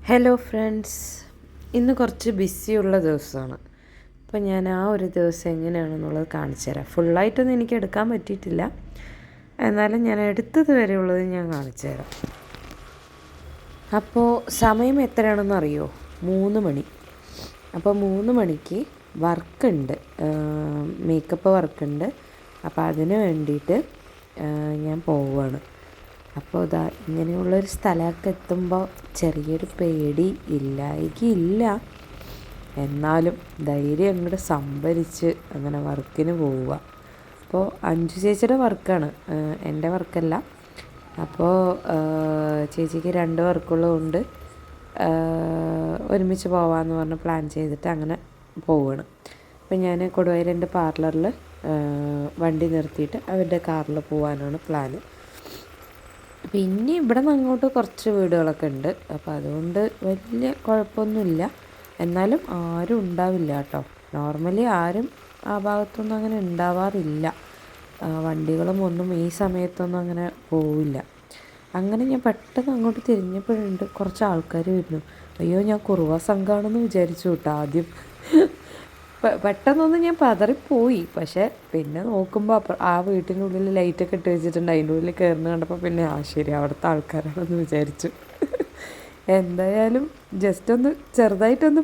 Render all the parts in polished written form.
Hello friends, ഇന്ന് കുറച്ച് ബിസിയുള്ള ദിവസമാണ്. അപ്പോൾ ഞാൻ ആ ഒരു ദിവസം എങ്ങനെയാണെന്നുള്ളത് കാണിച്ചു തരാം. ഫുള്ളായിട്ടൊന്നും എനിക്ക് എടുക്കാൻ പറ്റിയിട്ടില്ല, എന്നാലും ഞാൻ എടുത്തത് വരെയുള്ളത് ഞാൻ കാണിച്ചു തരാം. അപ്പോൾ സമയം എത്രയാണെന്ന് അറിയോ? 3 മണി. അപ്പോൾ 3 മണിക്ക് വർക്കുണ്ട്, മേക്കപ്പ് വർക്കുണ്ട്. അപ്പോൾ അതിന് വേണ്ടിയിട്ട് ഞാൻ പോവുകയാണ്. അപ്പോൾ ഇതാ ഇങ്ങനെയുള്ളൊരു സ്ഥലമൊക്കെ എത്തുമ്പോൾ ചെറിയൊരു പേടി ഇല്ലായികയില്ല. എന്നാലും ധൈര്യം അങ്ങോട്ട് സംഭരിച്ച് അങ്ങനെ വർക്കിന് പോവുക. അപ്പോൾ അഞ്ചു ചേച്ചിയുടെ വർക്കാണ്, എൻ്റെ വർക്കല്ല. അപ്പോൾ ചേച്ചിക്ക് 2 വർക്കുള്ളതുകൊണ്ട് ഒരുമിച്ച് പോകാമെന്ന് പറഞ്ഞ് പ്ലാൻ ചെയ്തിട്ട് അങ്ങനെ പോവുകയാണ്. അപ്പോൾ ഞാൻ കൊടുവായൂർ എൻ്റെ പാർലറിൽ വണ്ടി നിർത്തിയിട്ട് അവരുടെ കാറിൽ പോകാനാണ് പ്ലാന്. പിന്നെ ഇവിടെ നിന്ന് അങ്ങോട്ട് കുറച്ച് വീടുകളൊക്കെ ഉണ്ട്. അപ്പോൾ അതുകൊണ്ട് വലിയ കുഴപ്പമൊന്നുമില്ല. എന്നാലും ആരും ഉണ്ടാവില്ല കേട്ടോ. നോർമലി ആരും ആ ഭാഗത്തൊന്നും അങ്ങനെ ഉണ്ടാവാറില്ല. വണ്ടികളും ഒന്നും ഈ സമയത്തൊന്നും അങ്ങനെ പോവില്ല. അങ്ങനെ ഞാൻ പെട്ടെന്ന് അങ്ങോട്ട് തിരിഞ്ഞപ്പോഴുണ്ട് കുറച്ച് ആൾക്കാർ വരുന്നു. അയ്യോ, ഞാൻ കുറുവ സംഘമാണെന്ന് വിചാരിച്ചു കേട്ടോ ആദ്യം. പെട്ടെന്നൊന്നും ഞാൻ പതറിപ്പോയി. പക്ഷേ പിന്നെ നോക്കുമ്പോൾ ആ വീട്ടിനുള്ളിൽ ലൈറ്റൊക്കെ ഇട്ട് വെച്ചിട്ടുണ്ട്. അതിൻ്റെ ഉള്ളിൽ കയറുന്ന കണ്ടപ്പോൾ പിന്നെ ശരി, അവിടുത്തെ ആൾക്കാരാണെന്ന് വിചാരിച്ചു. എന്തായാലും ജസ്റ്റ് ഒന്ന് ചെറുതായിട്ടൊന്ന്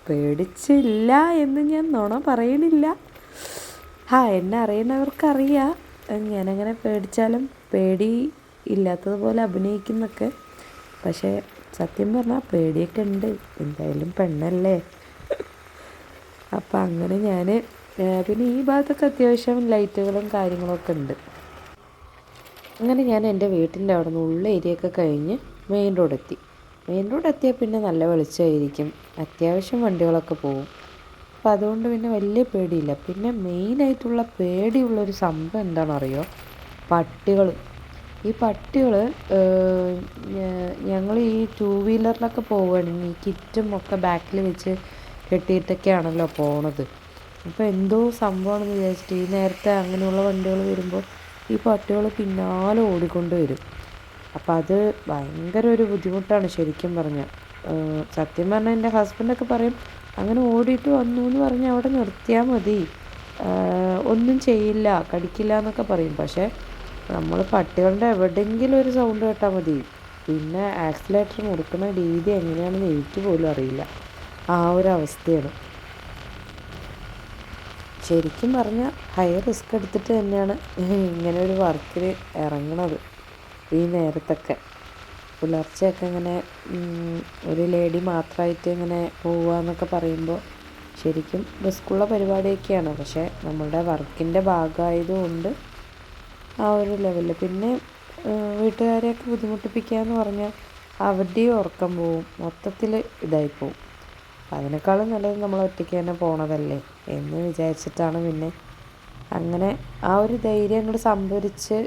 പേടിച്ചില്ല എന്ന് ഞാൻ നുണ പറയണില്ല. എന്നെ അറിയുന്നവർക്കറിയാം ഞാനങ്ങനെ പേടിച്ചാലും പേടി ഇല്ലാത്തതുപോലെ അഭിനയിക്കുന്നൊക്കെ. പക്ഷേ സത്യം പറഞ്ഞാൽ പേടിയൊക്കെ ഉണ്ട്. എന്തായാലും പെണ്ണല്ലേ. അപ്പം അങ്ങനെ ഞാൻ പിന്നെ ഈ ഭാഗത്തൊക്കെ അത്യാവശ്യം ലൈറ്റുകളും കാര്യങ്ങളൊക്കെ ഉണ്ട്. അങ്ങനെ ഞാൻ എൻ്റെ വീട്ടിൻ്റെ അവിടെ നിന്ന് ഉള്ള ഏരിയയൊക്കെ കഴിഞ്ഞ് മെയിൻ റോഡെത്തി. മെയിൻ റോഡ് എത്തിയാൽ പിന്നെ നല്ല വെളിച്ചമായിരിക്കും, അത്യാവശ്യം വണ്ടികളൊക്കെ പോകും. അപ്പം അതുകൊണ്ട് പിന്നെ വലിയ പേടിയില്ല. പിന്നെ മെയിനായിട്ടുള്ള പേടിയുള്ളൊരു സംഭവം എന്താണെന്നറിയോ? പട്ടികൾ. ഈ പട്ടികൾ ഞങ്ങൾ ഈ 2 വീലറിലൊക്കെ പോവുകയാണെങ്കിൽ ഈ കിറ്റും ഒക്കെ ബാക്കിൽ വെച്ച് കെട്ടിയിട്ടൊക്കെയാണല്ലോ പോണത്. അപ്പോൾ എന്തോ സംഭവമാണെന്ന് വിചാരിച്ചിട്ട് ഈ നേരത്തെ അങ്ങനെയുള്ള വണ്ടികൾ വരുമ്പോൾ ഈ പട്ടികൾ പിന്നാലെ ഓടിക്കൊണ്ട് വരും. അപ്പം അത് ഭയങ്കര ഒരു ബുദ്ധിമുട്ടാണ് ശരിക്കും പറഞ്ഞാൽ. സത്യം പറഞ്ഞാൽ എൻ്റെ ഹസ്ബൻഡൊക്കെ പറയും അങ്ങനെ ഓടിയിട്ട് വന്നു എന്ന് പറഞ്ഞാൽ അവിടെ നിർത്തിയാൽ മതി, ഒന്നും ചെയ്യില്ല, കടിക്കില്ല എന്നൊക്കെ പറയും. പക്ഷേ നമ്മൾ പട്ടികളുടെ എവിടെയെങ്കിലും ഒരു സൗണ്ട് കേട്ടാൽ മതി, പിന്നെ ആക്സിലേറ്റർ മുറുക്കുന്ന രീതി എങ്ങനെയാണെന്ന് എനിക്ക് പോലും അറിയില്ല. ആ ഒരു അവസ്ഥയാണ്. ശരിക്കും പറഞ്ഞാൽ ഹൈ റിസ്ക് എടുത്തിട്ട് തന്നെയാണ് ഇങ്ങനെ ഒരു വർക്കിന് ഇറങ്ങണത്. ഈ നേരത്തൊക്കെ പുലർച്ചെയൊക്കെ ഇങ്ങനെ ഒരു ലേഡി മാത്രമായിട്ട് ഇങ്ങനെ പോവുക എന്നൊക്കെ പറയുമ്പോൾ ശരിക്കും റിസ്ക്കുള്ള പരിപാടിയൊക്കെയാണ്. പക്ഷേ നമ്മളുടെ വർക്കിൻ്റെ ഭാഗമായതുകൊണ്ട് ആ ഒരു ലെവലിൽ. പിന്നെ വീട്ടുകാരെയൊക്കെ ബുദ്ധിമുട്ടിപ്പിക്കുക എന്ന് പറഞ്ഞാൽ അവരുടെയും ഉറക്കം പോവും, മൊത്തത്തിൽ ഇതായിപ്പോവും. അതിനേക്കാളും നല്ലത് നമ്മൾ ഒറ്റയ്ക്ക് തന്നെ പോണതല്ലേ എന്ന് വിചാരിച്ചിട്ടാണ് പിന്നെ അങ്ങനെ ആ ഒരു ധൈര്യം അങ്ങോട്ട് സംഭരിച്ച്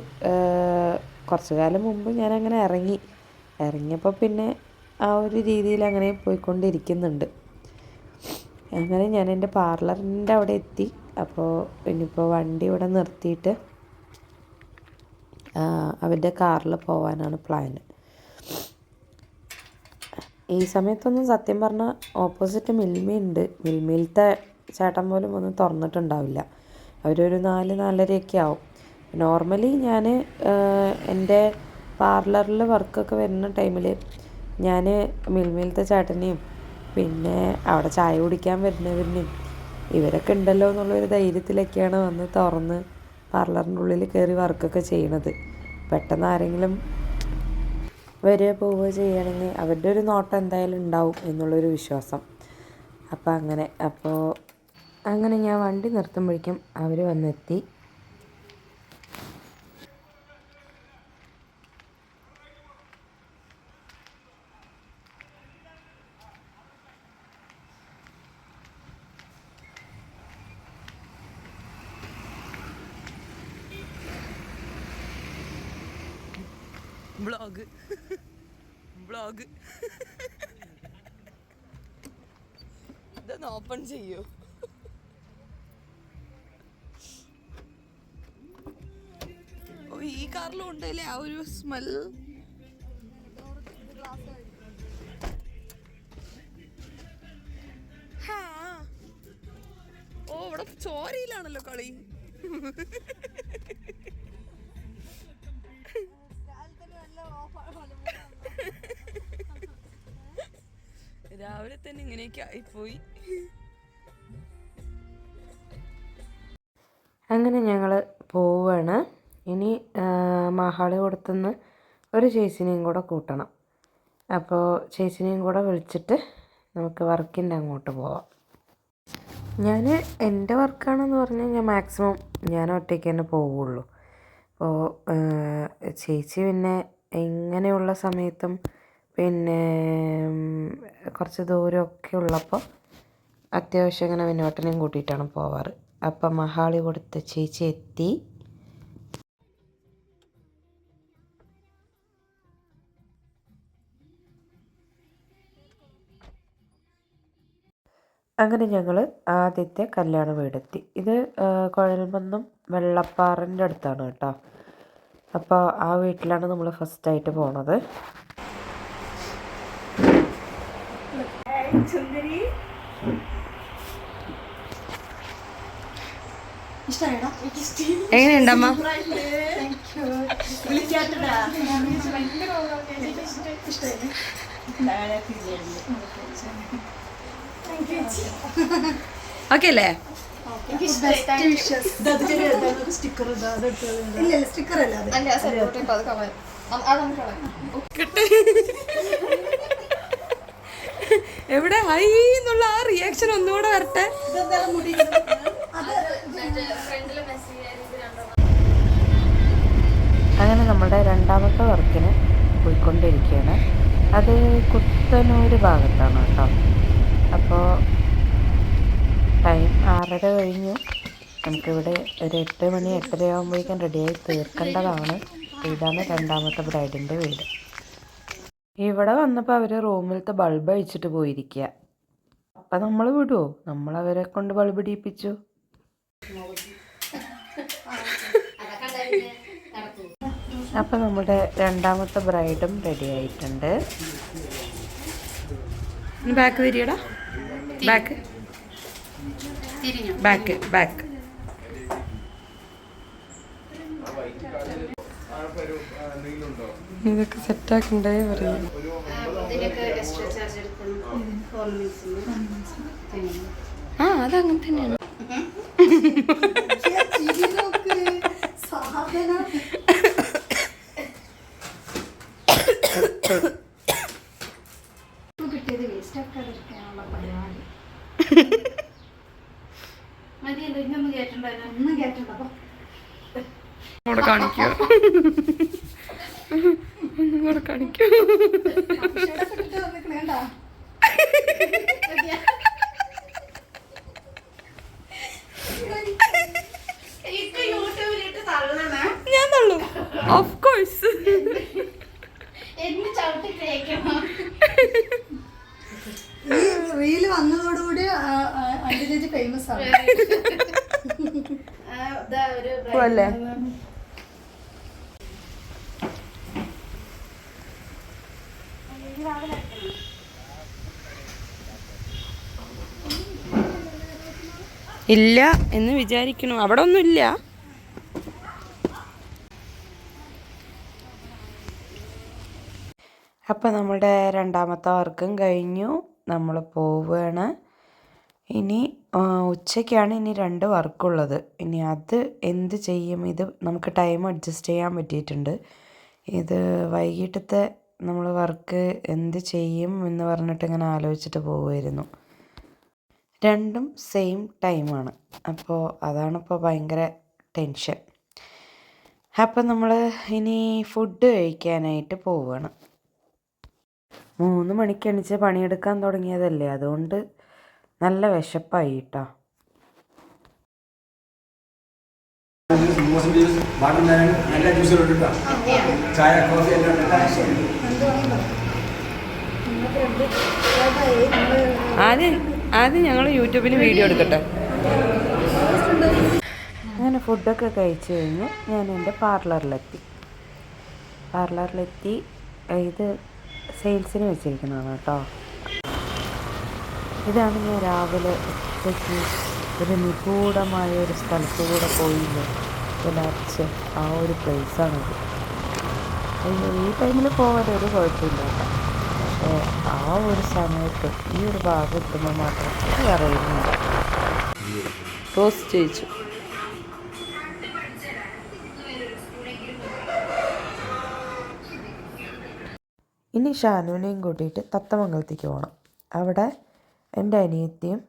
കുറച്ച് കാലം മുമ്പ് ഞാനങ്ങനെ ഇറങ്ങിയപ്പോൾ പിന്നെ ആ ഒരു രീതിയിൽ അങ്ങനെ പോയിക്കൊണ്ടിരിക്കുന്നുണ്ട്. അങ്ങനെ ഞാൻ എൻ്റെ പാർലറിൻ്റെ അവിടെ എത്തി. അപ്പോൾ ഇനിയിപ്പോൾ വണ്ടി ഇവിടെ നിർത്തിയിട്ട് അവരുടെ കാറിൽ പോകാനാണ് പ്ലാന്. ഈ സമയത്തൊന്നും സത്യം പറഞ്ഞാൽ ഓപ്പോസിറ്റ് മിൽമയുണ്ട്. മിൽമയിലത്തെ ചേട്ടൻ പോലും ഒന്നും തുറന്നിട്ടുണ്ടാവില്ല. അവരൊരു 4-4:30 ആവും. നോർമലി ഞാൻ എൻ്റെ പാർലറിൽ വർക്കൊക്കെ വരുന്ന ടൈമിൽ ഞാൻ മിൽമയിലത്തെ ചേട്ടനെയും പിന്നെ അവിടെ ചായ കുടിക്കാൻ വരുന്നവരിനെയും ഇവരൊക്കെ ഉണ്ടല്ലോ എന്നുള്ളൊരു ധൈര്യത്തിലൊക്കെയാണ് വന്ന് തുറന്ന് പാർലറിൻ്റെ ഉള്ളിൽ കയറി വർക്കൊക്കെ ചെയ്യണത്. പെട്ടെന്ന് ആരെങ്കിലും വരിക പോവുക ചെയ്യുകയാണെങ്കിൽ അവരുടെ ഒരു നോട്ടം എന്തായാലും ഉണ്ടാവും എന്നുള്ളൊരു വിശ്വാസം. അപ്പോൾ അങ്ങനെ ഞാൻ വണ്ടി നിർത്തുമ്പോഴേക്കും അവർ വന്നെത്തി. ബ്ലോഗ് ഇതൊന്ന് ഓപ്പൺ ചെയ്യൂ. ഈ കാറിലും ഉണ്ടല്ലേ ആ ഒരു സ്മെൽ. ചോരയിലാണല്ലോ കളി. രാവിലെ തന്നെ ഇങ്ങനെയൊക്കെ ആയിപ്പോയി. അങ്ങനെ ഞങ്ങൾ പോവുകയാണ്. ഇനി മഹാളി കൊടുത്തുനിന്ന് ഒരു ചേച്ചിനെയും കൂടെ കൂട്ടണം. അപ്പോൾ ചേച്ചിനെയും കൂടെ വിളിച്ചിട്ട് നമുക്ക് വർക്കിൻ്റെ അങ്ങോട്ട് പോവാം. ഞാൻ എൻ്റെ വർക്കാണെന്ന് പറഞ്ഞാൽ ഞാൻ മാക്സിമം ഞാൻ ഒറ്റയ്ക്ക് തന്നെ പോവുള്ളൂ. അപ്പോൾ ചേച്ചി പിന്നെ ഇങ്ങനെയുള്ള സമയത്തും പിന്നെ കുറച്ച് ദൂരമൊക്കെ ഉള്ളപ്പോൾ അത്യാവശ്യം ഇങ്ങനെ വിനോട്ടനെയും കൂട്ടിയിട്ടാണ് പോവാറ്. അപ്പം മഹാളി കൊടുത്ത ചേച്ചി എത്തി. അങ്ങനെ ഞങ്ങൾ ആദ്യത്തെ കല്യാണ വീടെത്തി. ഇത് കുഴൽമന്ദം വെള്ളപ്പാറൻ്റെ അടുത്താണ് കേട്ടോ. അപ്പോൾ ആ വീട്ടിലാണ് നമ്മൾ ഫസ്റ്റായിട്ട് പോണത്. എങ്ങനെയുണ്ടമ്മ? ഓക്കെ അല്ലേ? എവിടെ ഹൈ എന്നുള്ള ആ റിയാക്ഷൻ ഒന്നുകൂടെ വരട്ടെ. അങ്ങനെ നമ്മുടെ രണ്ടാമത്തെ വർക്കിന് പോയിക്കൊണ്ടിരിക്കുകയാണ്. അത് കുത്തനൂർ ഭാഗത്താണ് കേട്ടോ. അപ്പോൾ ടൈം 6:30 കഴിഞ്ഞു. നമുക്കിവിടെ ഒരു 8 മണി 8:30 ആകുമ്പോഴേക്കും റെഡിയായി തീർക്കേണ്ടതാണ്. ഇതാണ് രണ്ടാമത്തെ ബ്രൈഡിൻ്റെ വീട്. ഇവിടെ വന്നപ്പോൾ അവർ റൂമിലത്തെ ബൾബ് അഴിച്ചിട്ട് പോയിരിക്കുക. അപ്പം നമ്മൾ വിടുമോ? നമ്മളവരെ കൊണ്ട് ബൾബ് ഇടിയിപ്പിച്ചു. അപ്പം നമ്മുടെ രണ്ടാമത്തെ ബ്രൈഡും റെഡി ആയിട്ടുണ്ട്. ബാക്ക് തിരിയടാ. Back back back. ഇതൊക്കെ സെറ്റാക്കണ്ടേ പറയും. ആ അതങ്ങനെ തന്നെയാണ്. കാണിക്കോ ഒന്നും കൂടെ കാണിക്കോ. ഞാൻ തള്ളും ഓഫ് കോഴ്സ്. റീല് വന്നതോടുകൂടി അഞ്ച് ഫേമസ് ആണ്. ഇല്ല എന്ന് വിചാരിക്കണു. അവിടെ ഒന്നും ഇല്ല. അപ്പം നമ്മുടെ രണ്ടാമത്തെ വർക്കും കഴിഞ്ഞു. നമ്മൾ പോവുകയാണ്. ഇനി ഉച്ചയ്ക്കാണ് ഇനി 2 വർക്കുള്ളത്. ഇനി അത് എന്ത് ചെയ്യും? ഇത് നമുക്ക് ടൈം അഡ്ജസ്റ്റ് ചെയ്യാൻ പറ്റിയിട്ടുണ്ട്. ഇത് വൈകിട്ടത്തെ നമ്മൾ വർക്ക് എന്ത് ചെയ്യും എന്ന് പറഞ്ഞിട്ട് ഇങ്ങനെ ആലോചിച്ചിട്ട് പോവുമായിരുന്നു. രണ്ടും സെയിം ടൈമാണ്. അപ്പോൾ അതാണിപ്പോൾ ഭയങ്കര ടെൻഷൻ. അപ്പം നമ്മൾ ഇനി ഫുഡ് കഴിക്കാനായിട്ട് പോവുകയാണ്. 3 മണിക്ക് എണീച്ച് പണിയെടുക്കാൻ തുടങ്ങിയതല്ലേ, അതുകൊണ്ട് നല്ല വിശപ്പായി കേട്ടോ. ആദ്യം ഞങ്ങൾ യൂട്യൂബിൽ വീഡിയോ എടുക്കട്ടെ. അങ്ങനെ ഫുഡൊക്കെ കഴിച്ച് കഴിഞ്ഞ് ഞാൻ എൻ്റെ പാർലറിലെത്തി. ഇത് സെയിൽസിന് വെച്ചിരിക്കുന്നതാണ് കേട്ടോ. ഇതാണ് ഞാൻ രാവിലെ ഉച്ചയ്ക്ക് ഒരു നിഗൂഢമായ ഒരു സ്ഥലത്തുകൂടെ പോയില്ലേ പുലർച്ചെ, ആ ഒരു പ്ലേസാണത്. ഈ ടൈമിൽ പോകാൻ ഒരു കുഴപ്പമില്ല കേട്ടോ. പക്ഷേ ആ ഒരു സമയത്ത് ഈ ഒരു ഭാഗം എത്തുമ്പോൾ മാത്രം അറിയുന്നുണ്ട്. റോസ് ജയിച്ചു. ഇനി ഷാനുവിനെയും കൂട്ടിയിട്ട് തത്തമംഗലത്തേക്ക് പോകണം. അവിടെ എൻ്റെ അനിയത്തിയും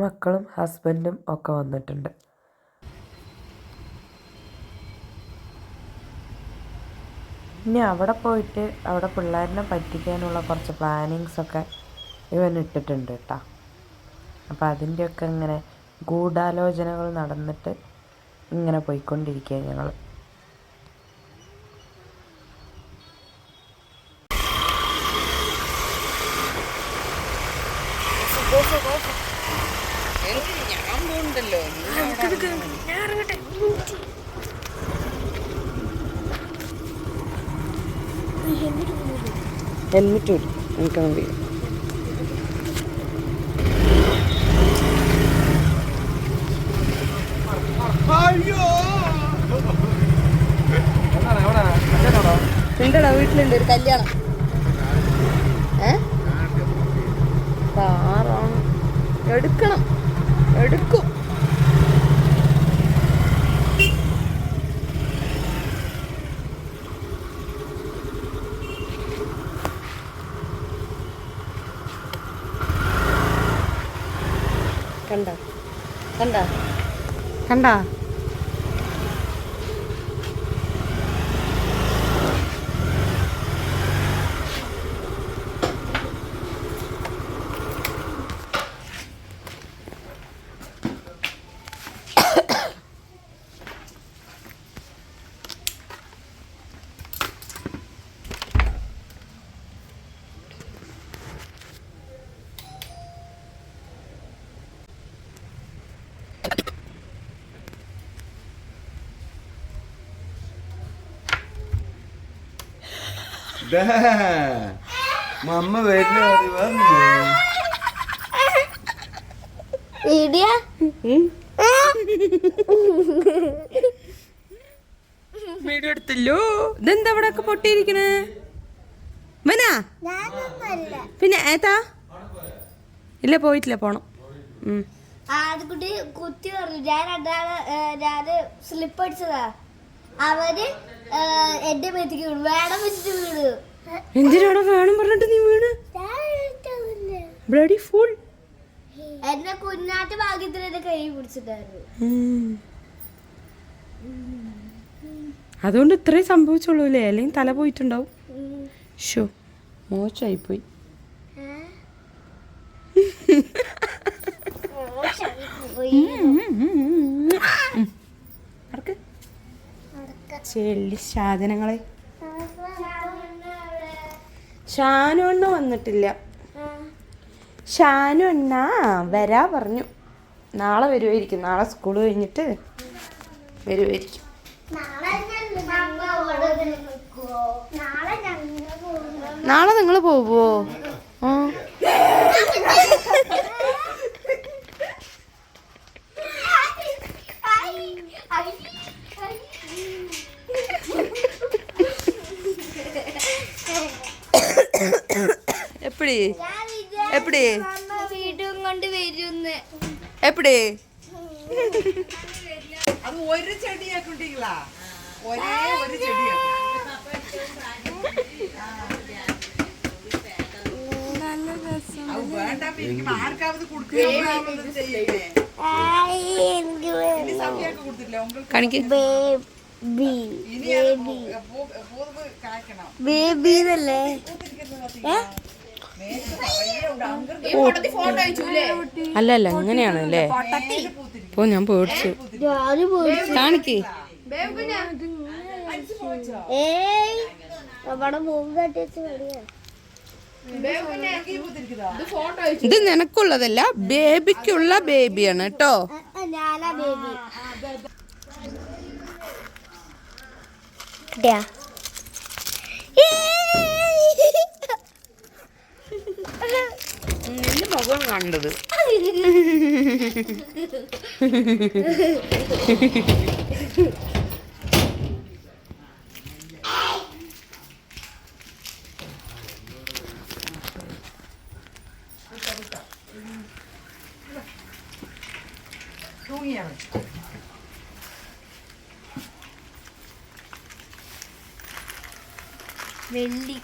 മക്കളും ഹസ്ബൻഡും ഒക്കെ വന്നിട്ടുണ്ട്. ഇനി അവിടെ പോയിട്ട് അവിടെ പിള്ളേരിനെ പറ്റിക്കാനുള്ള കുറച്ച് പ്ലാനിങ്സൊക്കെ ഇവൻ ഇട്ടിട്ടുണ്ട് കേട്ടോ. അപ്പം അതിൻ്റെയൊക്കെ ഇങ്ങനെ ഗൂഢാലോചനകൾ നടന്നിട്ട് ഇങ്ങനെ പോയിക്കൊണ്ടിരിക്കുക ഞങ്ങൾ. ഹെൽമെറ്റ് വരും എനിക്ക് മതി. ഉണ്ടടാ, വീട്ടിലുണ്ട് ഒരു കല്യാണം. കാറാണ് എടുക്കണം, എടുക്കും. കണ്ട കണ്ട കണ്ട മമ്മ വീട്ടില് വീഡിയോ എടുത്തല്ലോ. ഇതെന്താ ഇവിടെ ഒക്കെ പൊട്ടിയിരിക്കണേ? മനാ പിന്നെ ഏതാ? ഇല്ല, പോയിട്ടില്ല, പോണം. ആദ്യക്കുട്ടി കുത്തി പറഞ്ഞു. ഞാന് സ്ലിപ്പ് അടിച്ചതാ. അവര് എന്റെ മേത്തേക്ക് വീണു. വേണം വെച്ചിട്ട് വീണു. എന്തിനാണോ വേണം പറഞ്ഞിട്ട് നീ വീണ്? Bloody full. എന്നെ കുഞ്ഞാറ്റ് ഭാഗ്യത്തിന് എന്റെ കൈ പിടിച്ചിട്ടായിരുന്നു. അതുകൊണ്ട് ഇത്രയും സംഭവിച്ചുള്ളൂ അല്ലേ? അല്ലെങ്കിൽ തല പോയിട്ടുണ്ടാവും. ഷോ, മോശമായിപ്പോയി. ചെല്ലി സാധനങ്ങളെ. ഷാനു അണ്ണ വന്നിട്ടില്ല. ഷാനു അണ്ണ വരാ പറഞ്ഞു. നാളെ വരുമായിരിക്കും. നാളെ സ്കൂൾ കഴിഞ്ഞിട്ട് വരുമായിരിക്കും. നാളെ നിങ്ങൾ പോവോ? എപ്പടി എപ്പടി വീടും കൊണ്ട് വരുന്ന്. എപ്പടി അത് ഒരു ചെടിയാക്കിട്ടീங்களா? ഒരേ ഒരു ചെടിയാ. അത് വേണ്ട, പിന്നെ ആർക്കാவது കൊടുക്കുക ചെയ്യേ. സഭയൊക്കെ കൊടുത്തില്ല உங்களுக்கு? കാണിക്ക്. ബേബി എന്നല്ലേ? അല്ല അല്ല, ഇങ്ങനെയാണല്ലേ? ഇപ്പൊ ഞാൻ പേടിച്ചു. കാണിക്ക്. ഏയ് അവിടെ മൂന്ന് തട്ടിച്ച് മതിയാ. ഇത് നിനക്കുള്ളതല്ല, ബേബിക്കുള്ള ബേബിയാണ് കേട്ടോ. ഞാനാ ബേബി. നിന്റെ മുഖം കണ്ടത്. തൂങ്ങിയാണ്. വെള്ളി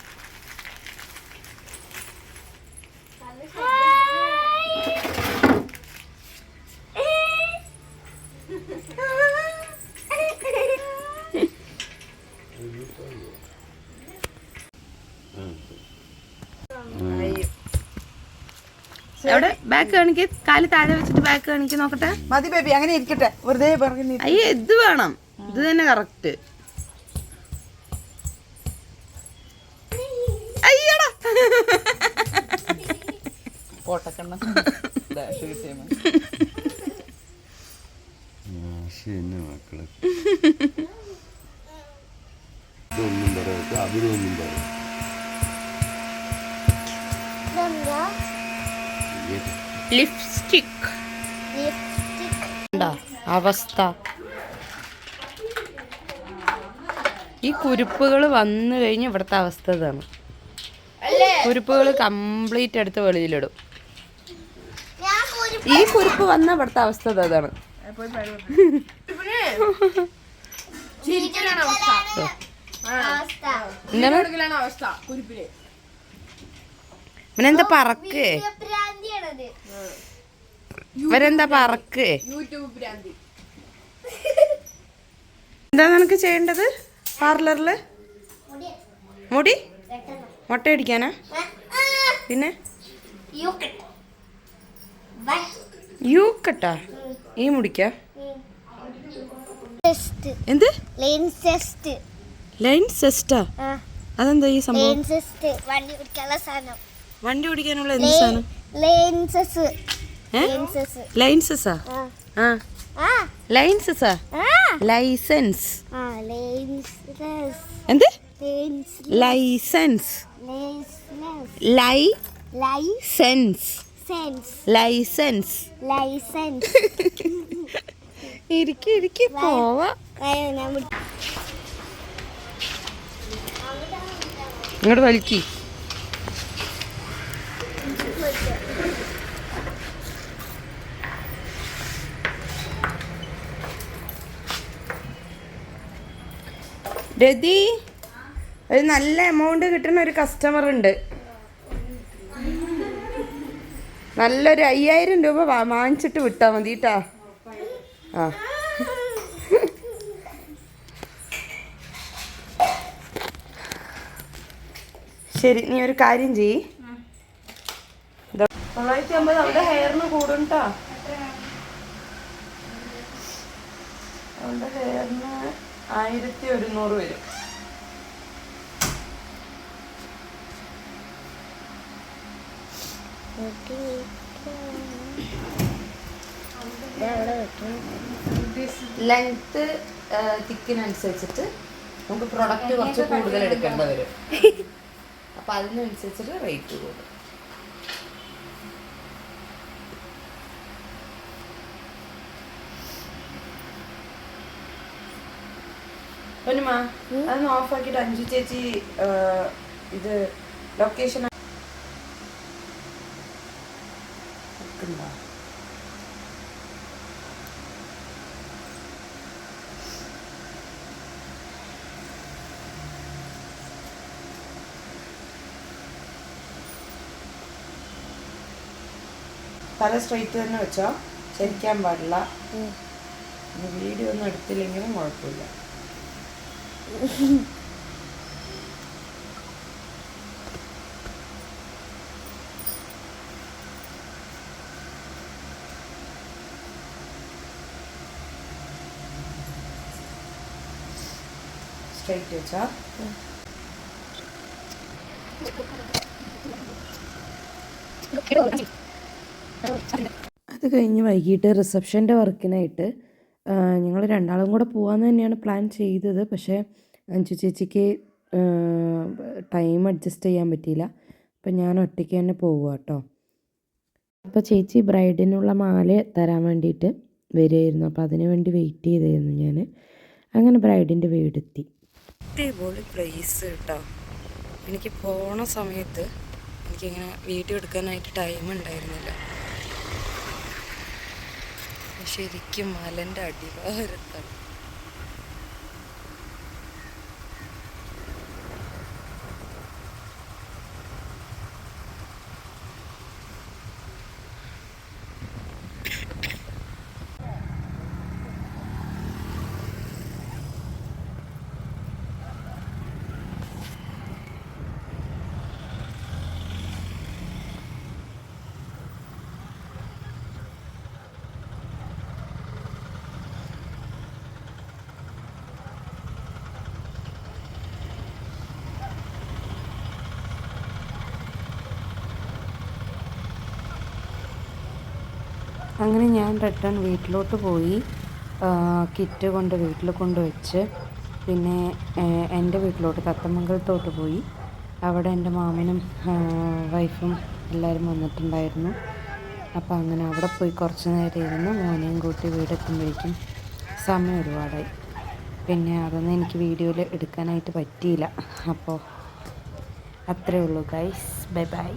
എവിടെ ബാക്ക് കാണിക്ക്, കാല് താഴെ വെച്ചിട്ട് ബാക്ക് കാണിക്ക് നോക്കട്ടെ. മതി ബേബി, അങ്ങനെ ഇരിക്കട്ടെ. വെറുതെ പറഞ്ഞു. അയ്യോ ഇത് വേണം, ഇത് തന്നെ കറക്റ്റ്. അയ്യടാ പോട്ടക്കണ്ണ മക്കള് ഇതൊന്നും പറയാത്ത അവരൊന്നും പറയാം. ലിപ്സ്റ്റിക് അവസ്ഥ. ഈ കുരുപ്പുകൾ വന്നു കഴിഞ്ഞ് ഇവിടുത്തെ അവസ്ഥ ഇതാണ്. കുരുപ്പുകൾ കംപ്ലീറ്റ് എടുത്ത് വെളിയിലിടും. ഈ കുരുപ്പ് വന്ന ഇവിടുത്തെ അവസ്ഥ അതാണ്. ഇവനെന്താ പറക്ക്, ഇവരെന്താ പറക്ക്. എന്താ നിനക്ക് ചെയ്യേണ്ടത് പാർലറില്? മുടി മുട്ടയടിക്കാനാ? പിന്നെ യു കട്ടാ ഈ മുടിക്കാ? എന്ത് ലൈൻ സെസ്റ്റാ? അതെന്താ ഈ സംഭവം? വണ്ടി ഓടിക്കാനുള്ള എന്ത് സാധനം? ലൈൻസസാ? ലൈൻസസാ? ലൈസൻസ്? എന്ത് ലൈസൻസ്? ലൈസൻസ്? ലൈസൻസ്? ഇരിക്കി പോവാ. ഇങ്ങോട്ട് വലിക്കി. രതി, ഒരു നല്ല എമൗണ്ട് കിട്ടുന്ന ഒരു കസ്റ്റമർ ഉണ്ട്. നല്ലൊരു 5000 രൂപ വാങ്ങിച്ചിട്ട് വിട്ടാ മതി കേട്ടാ. ആ ശരി, നീ ഒരു കാര്യം ചെയ്യ്. 950 അവളുടെ ഹെയറിന് കൂടും കേട്ടോ. അവളുടെ ഹെയറിന് 1100 വരും. ലെങ്ത് തിക്കിനനുസരിച്ചിട്ട് നമുക്ക് പ്രൊഡക്റ്റ് കുറച്ച് കൂടുതൽ എടുക്കേണ്ടി വരും. അപ്പം അതിനനുസരിച്ചിട്ട് റേറ്റ് കൂടും. പൊന്നുമാ, അതൊന്ന് ഓഫാക്കിയിട്ട് അഞ്ചു ചേച്ചി ഇത് ലൊക്കേഷൻ തല സ്ട്രെയിറ്റ് തന്നെ വെച്ചോ, ചരിക്കാൻ പാടില്ല. വീഡിയോ ഒന്നും എടുത്തില്ലെങ്കിലും കുഴപ്പമില്ല. സ്ട്രെയിറ്റ് വെച്ചാ അത് കഴിഞ്ഞ് വൈകിട്ട് റിസപ്ഷൻ്റെ വർക്കിനായിട്ട് ഞങ്ങൾ രണ്ടാളും കൂടെ പോകാമെന്ന് തന്നെയാണ് പ്ലാൻ ചെയ്തത്. പക്ഷേ അഞ്ചു ചേച്ചിക്ക് ടൈം അഡ്ജസ്റ്റ് ചെയ്യാൻ പറ്റിയില്ല. അപ്പം ഞാൻ ഒറ്റയ്ക്ക് തന്നെ പോവുക കേട്ടോ. അപ്പോൾ ചേച്ചി ബ്രൈഡിനുള്ള മാല തരാൻ വേണ്ടിയിട്ട് വരുമായിരുന്നു. അപ്പോൾ അതിന് വേണ്ടി വെയിറ്റ് ചെയ്തായിരുന്നു ഞാൻ. അങ്ങനെ ബ്രൈഡിൻ്റെ വീടെത്തി. അടിപൊളി പ്ലേസ് കേട്ടോ. എനിക്ക് പോണ സമയത്ത് എനിക്കിങ്ങനെ വീഡിയോ എടുക്കാനായിട്ട് ടൈം ഉണ്ടായിരുന്നില്ല. ശരിക്കും മലൻ്റെ അടിവാരത്താണ്. അങ്ങനെ ഞാൻ റിട്ടേൺ വീട്ടിലോട്ട് പോയി. കിറ്റ് കൊണ്ട് വീട്ടിൽ കൊണ്ടുവച്ച് പിന്നെ എൻ്റെ വീട്ടിലോട്ട് തത്തമംഗലത്തോട്ട് പോയി. അവിടെ എൻ്റെ മാമനും വൈഫും എല്ലാവരും വന്നിട്ടുണ്ടായിരുന്നു. അപ്പോൾ അങ്ങനെ അവിടെ പോയി കുറച്ച് നേരം ഇരുന്ന് മോനെയും കൂട്ടി വീടെത്തുമ്പോഴേക്കും സമയം ഒരുപാടായി. പിന്നെ അതൊന്നും എനിക്ക് വീഡിയോയിൽ എടുക്കാനായിട്ട് പറ്റിയില്ല. അപ്പോൾ അത്രയേ ഉള്ളൂ ഗൈസ്. Bye bye.